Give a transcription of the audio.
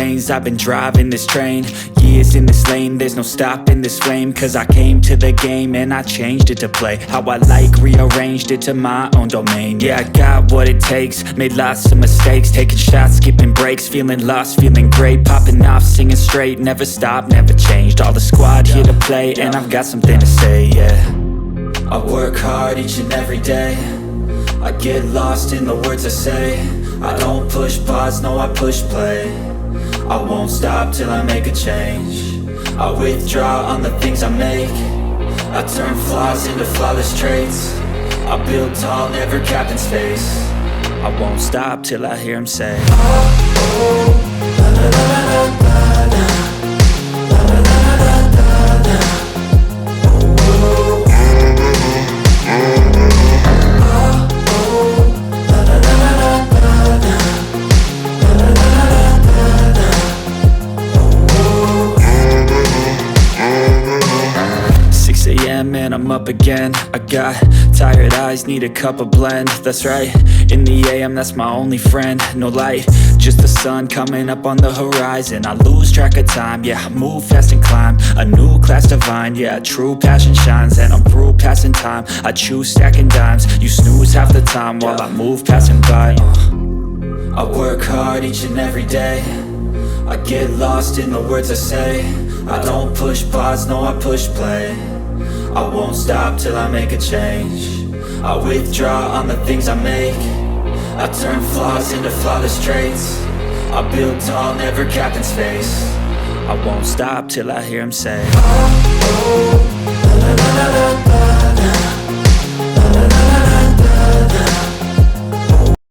lanes, I've been driving this train. Years in this lane, there's no stopping this flame. Cause I came to the game and I changed it to play how I like, rearranged it to my own domain. Yeah, I got what it takes, made lots of mistakes, taking shots, skipping breaks, feeling lost, feeling great, popping off, singing straight, never stopped, never changed. All the squad here to play, and I've got something to say, yeah. I work hard each and every day, I get lost in the words I say. I don't push pause, no, I push play. I won't stop till I make a change. I withdraw on the things I make. I turn flaws into flawless traits. I build tall, never capped in space. I won't stop till I hear him say, oh, oh, la la la la la la, la la la la la la, oh, oh, la la la la la la, la la la la la la, oh, oh. 6 a.m. and I'm up again. I got tired eyes, need a cup of blend. That's right, in the AM, that's my only friend. No light, just the sun coming up on the horizon. I lose track of time, yeah, I move fast and climb a new class divine, yeah, true passion shines. And I'm through passing time, I choose stacking dimes. You snooze half the time while I move passing by. I work hard each and every day, I get lost in the words I say. I don't push pause, no, I push play. I won't stop till I make a change. I withdraw on the things I make. I turn flaws into flawless traits. I build tall, never capped in space. I won't stop till I hear him say, oh, oh, la la la la la.